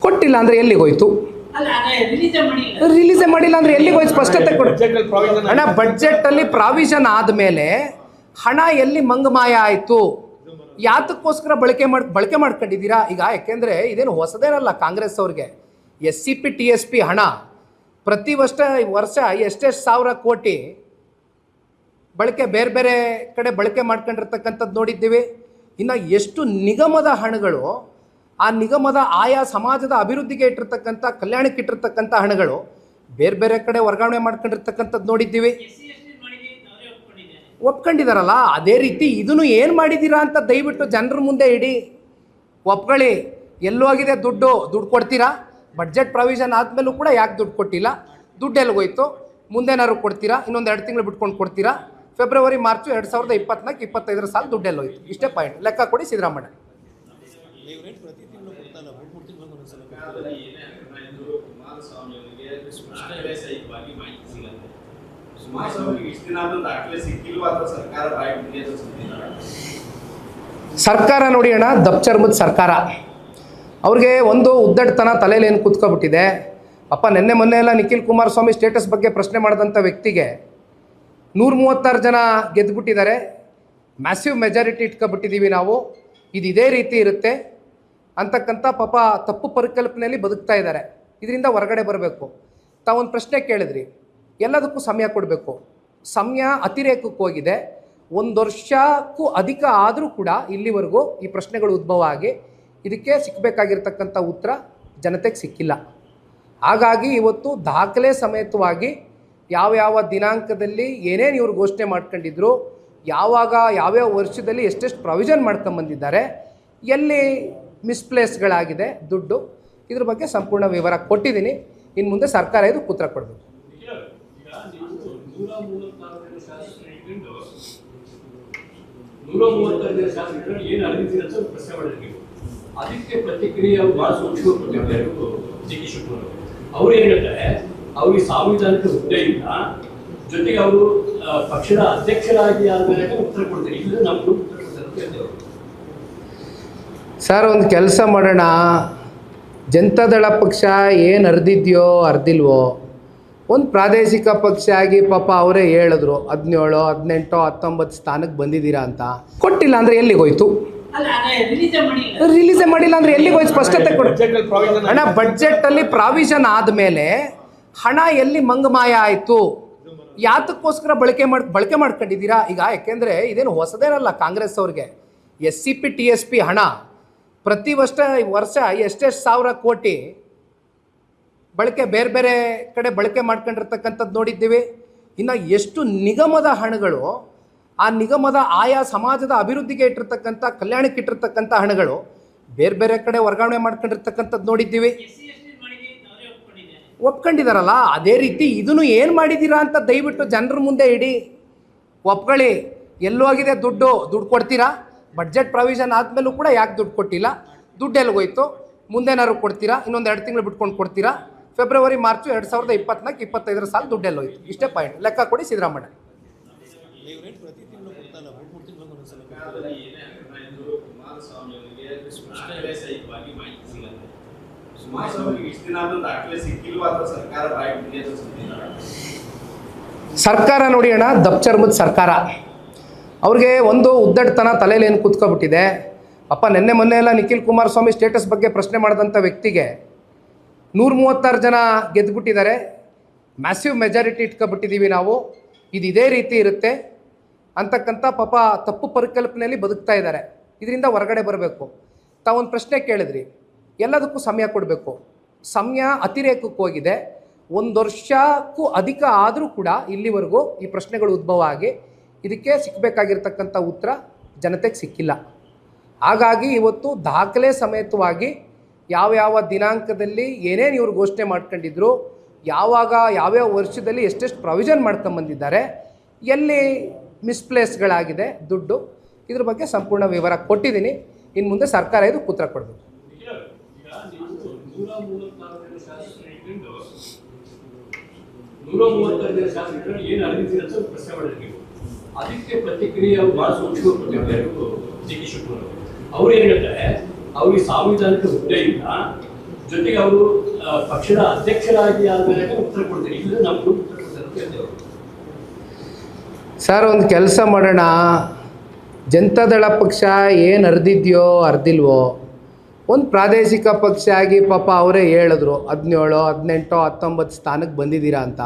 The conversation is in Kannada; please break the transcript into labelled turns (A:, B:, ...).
A: ಕೊಟ್ಟಿಲ್ಲ ಅಂದರೆ ಎಲ್ಲಿಗೆ ಹೋಯ್ತು? ರಿಲೀಸೇ ಮಾಡಿಲ್ಲ ಅಂದರೆ ಎಲ್ಲಿಗೆ ಹೋಯ್ತು? ಸ್ಪಷ್ಟತೆ ಕೊಡು ಅಣ್ಣ. ಬಡ್ಜೆಟಲ್ಲಿ ಪ್ರಾವಿಷನ್ ಆದಮೇಲೆ ಹಣ ಎಲ್ಲಿ ಮಂಗಮಾಯ ಆಯಿತು? ಯಾತಕ್ಕೋಸ್ಕರ ಬಳಕೆ ಮಾಡ್ಕೊಂಡಿದ್ದೀರಾ? ಈಗ ಯಾಕೆಂದರೆ ಇದೇನು ಹೊಸದೇನಲ್ಲ ಕಾಂಗ್ರೆಸ್ ಅವ್ರಿಗೆ. SCP TSP ಹಣ ಪ್ರತಿ ವರ್ಷ ಎಷ್ಟೆಷ್ಟು ಸಾವಿರ ಕೋಟಿ ಬೇರೆ ಬೇರೆ ಕಡೆ ಬಳಕೆ ಮಾಡ್ಕೊಂಡಿರ್ತಕ್ಕಂಥದ್ದು ನೋಡಿದ್ದೀವಿ. ಇನ್ನು ಎಷ್ಟು ನಿಗಮದ ಹಣಗಳು, ಆ ನಿಗಮದ ಆಯಾ ಸಮಾಜದ ಅಭಿವೃದ್ಧಿಗೆ ಇಟ್ಟಿರ್ತಕ್ಕಂಥ, ಕಲ್ಯಾಣಕ್ಕೆ ಇಟ್ಟಿರ್ತಕ್ಕಂಥ ಹಣಗಳು ಬೇರೆ ಬೇರೆ ಕಡೆ ವರ್ಗಾವಣೆ ಮಾಡ್ಕೊಂಡಿರ್ತಕ್ಕಂಥದ್ದು ನೋಡಿದ್ದೀವಿ. ಒಪ್ಕೊಂಡಿದಾರಲ್ಲ, ಅದೇ ರೀತಿ ಇದನ್ನು ಏನು ಮಾಡಿದ್ದೀರಾ ಅಂತ ದಯವಿಟ್ಟು ಜನರ ಮುಂದೆ ಇಡಿ, ಒಪ್ಕೊಳ್ಳಿ. ಎಲ್ಲೋಗಿದೆ ದುಡ್ಡು ಕೊಡ್ತೀರಾ? ಬಡ್ಜೆಟ್ ಪ್ರಾವಿಷನ್ ಆದಮೇಲೂ ಕೂಡ ಯಾಕೆ ದುಡ್ಡು ಕೊಟ್ಟಿಲ್ಲ? ದುಡ್ಡು ಎಲ್ಲಿಗೋಯ್ತು? ಮುಂದೇನಾದ್ರು ಕೊಡ್ತೀರಾ? ಇನ್ನೊಂದು 2 ತಿಂಗಳು ಬಿಟ್ಕೊಂಡು ಕೊಡ್ತೀರಾ? ಫೆಬ್ರವರಿ ಮಾರ್ಚ್ 2024-25 ಸಾಲ ದುಡ್ಡು ಎಲ್ಲೋಯ್ತು? ಇಷ್ಟೇ ಪಾಯಿಂಟ್. ಲೆಕ್ಕ ಕೊಡಿ ಸಿದ್ದರಾಮಯ್ಯ. ಸರ್ಕಾರ ನೋಡಿ ಅಣ್ಣ, ದಪ್ಚರ್ಮದ ಸರ್ಕಾರ. ಅವ್ರಿಗೆ ಒಂದು ಉದ್ದಟತನ ತಲೆಯಲ್ಲಿ ಏನು ಕೂತ್ಕೊಬಿಟ್ಟಿದೆ. ಅಪ್ಪ ಮೊನ್ನೆ ಎಲ್ಲ ನಿಖಿಲ್ ಕುಮಾರಸ್ವಾಮಿ ಸ್ಟೇಟಸ್ ಬಗ್ಗೆ ಪ್ರಶ್ನೆ ಮಾಡಿದಂಥ ವ್ಯಕ್ತಿಗೆ 136 ಜನ ಗೆದ್ದುಬಿಟ್ಟಿದ್ದಾರೆ, ಮ್ಯಾಸಿವ್ ಮೆಜಾರಿಟಿ ಇಟ್ಕೊಬಿಟ್ಟಿದ್ದೀವಿ ನಾವು, ಇದೇ ರೀತಿ ಇರುತ್ತೆ ಅಂತಕ್ಕಂಥ ಪಾಪ ತಪ್ಪು ಪರಿಕಲ್ಪನೆಯಲ್ಲಿ ಬದುಕ್ತಾ ಇದ್ದಾರೆ. ಇದರಿಂದ ಹೊರಗಡೆ ಬರಬೇಕು. ತಾವೊಂದು ಪ್ರಶ್ನೆ ಕೇಳಿದ್ರಿ, ಎಲ್ಲದಕ್ಕೂ ಸಮಯ ಕೊಡಬೇಕು. ಸಮಯ ಅತಿರೇಕಕ್ಕೆ ಹೋಗಿದೆ. 1 ವರ್ಷಕ್ಕೂ ಅಧಿಕ ಆದರೂ ಕೂಡ ಇಲ್ಲಿವರೆಗೂ ಈ ಪ್ರಶ್ನೆಗಳು ಉದ್ಭವ ಆಗಿ ಇದಕ್ಕೆ ಸಿಕ್ಕಬೇಕಾಗಿರ್ತಕ್ಕಂಥ ಉತ್ತರ ಜನತೆಗೆ ಸಿಕ್ಕಿಲ್ಲ. ಹಾಗಾಗಿ ಇವತ್ತು ದಾಖಲೆ ಸಮೇತವಾಗಿ ಯಾವ ದಿನಾಂಕದಲ್ಲಿ ಏನೇನು ಇವರು ಘೋಷಣೆ ಮಾಡ್ಕೊಂಡಿದ್ರು, ಯಾವ್ಯಾವ ವರ್ಷದಲ್ಲಿ ಎಷ್ಟೆಷ್ಟು ಪ್ರಾವಿಷನ್ ಮಾಡ್ಕೊಂಬಂದಿದ್ದಾರೆ, ಎಲ್ಲಿ ಮಿಸ್ಪ್ಲೇಸ್ಗಳಾಗಿದೆ ದುಡ್ಡು, ಇದ್ರ ಬಗ್ಗೆ ಸಂಪೂರ್ಣ ವಿವರ ಕೊಟ್ಟಿದ್ದೀನಿ. ಇನ್ನು ಮುಂದೆ ಸರ್ಕಾರ ಇದು ಉತ್ತರ ಕೊಡಬೇಕು.
B: ಅದಕ್ಕೆ ಪ್ರತಿಕ್ರಿಯೆ ಬಹಳ ಸೂಕ್ಷ್ಮ ಕೊಟ್ಟಿದ್ದಾರೆ DK ಶಿವಕುಮಾರ್. ಅವ್ರು ಏನು ಹೇಳ್ತಾರೆ, ಅವ್ರಿಗೆ ಸಾಂವಿಧಾನಿಕ ಹುದ್ದೆ ಇಲ್ಲ, ಜೊತೆಗೆ ಅವರು ಪಕ್ಷದ ಅಧ್ಯಕ್ಷರಾಗಿ ಆದ್ಮೇಲೆ ಉತ್ತರ ಕೊಡ್ತಾರೆ. ಇಲ್ಲ ನಮ್ಗೆ ಉತ್ತರ ಕೊಡ್ತಾರೆ ಅಂತ ಹೇಳ್ತೇವೆ.
A: ಸರ್, ಒಂದು ಕೆಲಸ ಮಾಡೋಣ. ಜನತಾದಳ ಪಕ್ಷ ಏನು ಅರ್ದಿದ್ಯೋ ಅರ್ದಿಲ್ವೋ, ಒಂದು ಪ್ರಾದೇಶಿಕ ಪಕ್ಷ ಆಗಿ ಪಾಪ ಅವರೇ ಹೇಳಿದ್ರು 17, 18, 19 ಸ್ಥಾನಕ್ಕೆ ಬಂದಿದ್ದೀರಾ ಅಂತ. ಕೊಟ್ಟಿಲ್ಲ ಅಂದರೆ ಎಲ್ಲಿಗೆ ಹೋಯ್ತು? ರಿಲೀಸೇ ಮಾಡಿಲ್ಲ ಅಂದರೆ ಎಲ್ಲಿಗೆ ಹೋಯ್ತು? ಸ್ಪಷ್ಟತೆ ಕೊಡು ಅಣ್ಣ. ಬಡ್ಜೆಟಲ್ಲಿ ಪ್ರಾವಿಷನ್ ಆದಮೇಲೆ ಹಣ ಎಲ್ಲಿ ಮಂಗಮಾಯ ಆಯಿತು? ಯಾತಕ್ಕೋಸ್ಕರ ಬಳಕೆ ಮಾಡ್ಕೊಂಡಿದ್ದೀರಾ? ಈಗ ಯಾಕೆಂದರೆ ಇದೇನು ಹೊಸದೇನಲ್ಲ ಕಾಂಗ್ರೆಸ್ ಅವ್ರಿಗೆ. SCP TSP ಹಣ ಪ್ರತಿ ವರ್ಷ ಎಷ್ಟೆಷ್ಟು ಸಾವಿರ ಕೋಟಿ ಬೇರೆ ಬೇರೆ ಕಡೆ ಬಳಕೆ ಮಾಡ್ಕೊಂಡಿರ್ತಕ್ಕಂಥದ್ದು ನೋಡಿದ್ದೀವಿ. ಇನ್ನು ಎಷ್ಟು ನಿಗಮದ ಹಣಗಳು, ಆ ನಿಗಮದ ಆಯಾ ಸಮಾಜದ ಅಭಿವೃದ್ಧಿಗೆ ಇಟ್ಟಿರ್ತಕ್ಕಂಥ, ಕಲ್ಯಾಣಕ್ಕೆ ಇಟ್ಟಿರ್ತಕ್ಕಂಥ ಹಣಗಳು ಬೇರೆ ಬೇರೆ ಕಡೆ ವರ್ಗಾವಣೆ ಮಾಡ್ಕೊಂಡಿರ್ತಕ್ಕಂಥದ್ದು ನೋಡಿದ್ದೀವಿ. ಒಪ್ಕೊಂಡಿದಾರಲ್ಲ, ಅದೇ ರೀತಿ ಇದನ್ನು ಏನು ಮಾಡಿದ್ದೀರಾ ಅಂತ ದಯವಿಟ್ಟು ಜನರ ಮುಂದೆ ಇಡಿ, ಒಪ್ಕೊಳ್ಳಿ. ಎಲ್ಲೋಗಿದೆ ದುಡ್ಡು ಕೊಡ್ತೀರಾ? ಬಡ್ಜೆಟ್ ಪ್ರಾವಿಷನ್ ಆದಮೇಲೂ ಕೂಡ ಯಾಕೆ ದುಡ್ಡು ಕೊಟ್ಟಿಲ್ಲ? ದುಡ್ಡು ಎಲ್ಲಿಗೋಯ್ತು? ಮುಂದೇನಾದ್ರು ಕೊಡ್ತೀರಾ? ಇನ್ನೊಂದು 2 ತಿಂಗಳು ಬಿಟ್ಕೊಂಡು ಕೊಡ್ತೀರಾ? ಫೆಬ್ರವರಿ ಮಾರ್ಚ್ 2024-25 ಸಾಲ ದುಡ್ಡು ಎಲ್ಲೋಯ್ತು? ಇಷ್ಟೇ ಪಾಯಿಂಟ್. ಲೆಕ್ಕ ಕೊಡಿ ಸಿದ್ದರಾಮಯ್ಯ. ಸರ್ಕಾರ ನೋಡಿ ಅಣ್ಣ, ದಪ್ಚರ್ಮದ ಸರ್ಕಾರ. ಅವ್ರಿಗೆ ಒಂದು ಉದ್ದಟತನ ತಲೆಯಲ್ಲಿ ಏನು ಕೂತ್ಕೊಬಿಟ್ಟಿದೆ. ಅಪ್ಪ ಮೊನ್ನೆ ಎಲ್ಲ ನಿಖಿಲ್ ಕುಮಾರಸ್ವಾಮಿ ಸ್ಟೇಟಸ್ ಬಗ್ಗೆ ಪ್ರಶ್ನೆ ಮಾಡಿದಂಥ ವ್ಯಕ್ತಿಗೆ 136 ಜನ ಗೆದ್ದುಬಿಟ್ಟಿದ್ದಾರೆ, ಮ್ಯಾಸಿವ್ ಮೆಜಾರಿಟಿ ಇಟ್ಕೊಬಿಟ್ಟಿದ್ದೀವಿ ನಾವು, ಇದೇ ರೀತಿ ಇರುತ್ತೆ ಅಂತಕ್ಕಂಥ ಪಾಪ ತಪ್ಪು ಪರಿಕಲ್ಪನೆಯಲ್ಲಿ ಬದುಕ್ತಾ ಇದ್ದಾರೆ. ಇದರಿಂದ ಹೊರಗಡೆ ಬರಬೇಕು. ತಾವೊಂದು ಪ್ರಶ್ನೆ ಕೇಳಿದ್ರಿ, ಎಲ್ಲದಕ್ಕೂ ಸಮಯ ಕೊಡಬೇಕು. ಸಮಯ ಅತಿರೇಕಕ್ಕೆ ಹೋಗಿದೆ. 1 ವರ್ಷಕ್ಕೂ ಅಧಿಕ ಆದರೂ ಕೂಡ ಇಲ್ಲಿವರೆಗೂ ಈ ಪ್ರಶ್ನೆಗಳು ಉದ್ಭವ ಆಗಿ ಇದಕ್ಕೆ ಸಿಕ್ಕಬೇಕಾಗಿರ್ತಕ್ಕಂಥ ಉತ್ತರ ಜನತೆಗೆ ಸಿಕ್ಕಿಲ್ಲ. ಹಾಗಾಗಿ ಇವತ್ತು ದಾಖಲೆ ಸಮೇತವಾಗಿ ಯಾವ ದಿನಾಂಕದಲ್ಲಿ ಏನೇನು ಇವರು ಘೋಷಣೆ ಮಾಡ್ಕೊಂಡಿದ್ರು, ಯಾವ್ಯಾವ ವರ್ಷದಲ್ಲಿ ಎಷ್ಟೆಷ್ಟು ಪ್ರಾವಿಷನ್ ಮಾಡ್ಕೊಂಬಂದಿದ್ದಾರೆ, ಎಲ್ಲಿ ಮಿಸ್ಪ್ಲೇಸ್ಗಳಾಗಿದೆ ದುಡ್ಡು, ಇದ್ರ ಬಗ್ಗೆ ಸಂಪೂರ್ಣ ವಿವರ ಕೊಟ್ಟಿದ್ದೀನಿ. ಇನ್ನು ಮುಂದೆ ಸರ್ಕಾರ ಇದು ಉತ್ತರ ಕೊಡಬೇಕು.
B: ಅದಕ್ಕೆ ಪ್ರತಿಕ್ರಿಯೆ ಬಹಳ ಸೂಕ್ಷ್ಮ ಕೊಟ್ಟಿದ್ದಾರೆ DK ಶಿವಕುಮಾರ್. ಅವ್ರು ಏನು ಹೇಳ್ತಾರೆ, ಅವ್ರಿಗೆ ಸಾಂವಿಧಾನಿಕ ಹುದ್ದೆ ಇಲ್ಲ, ಜೊತೆಗೆ ಅವರು ಪಕ್ಷದ ಅಧ್ಯಕ್ಷರಾಗಿ ಆದ್ಮೇಲೆ ಉತ್ತರ ಕೊಡ್ತಾರೆ, ಇಲ್ಲ ನಮ್ಗೆ ಉತ್ತರ ಕೊಡ್ತಾರೆ ಅಂತ ಹೇಳ್ತೇವೆ.
A: ಸರ್, ಒಂದು ಕೆಲಸ ಮಾಡೋಣ. ಜನತಾದಳ ಪಕ್ಷ ಏನು ಅರ್ದಿದೆಯೋ ಅರ್ದಿಲ್ವೋ, ಒಂದು ಪ್ರಾದೇಶಿಕ ಪಕ್ಷ ಆಗಿ ಪಾಪ ಅವರೇ ಹೇಳಿದ್ರು 17, 18, 19 ಸ್ಥಾನಕ್ಕೆ ಬಂದಿದ್ದೀರಾ ಅಂತ.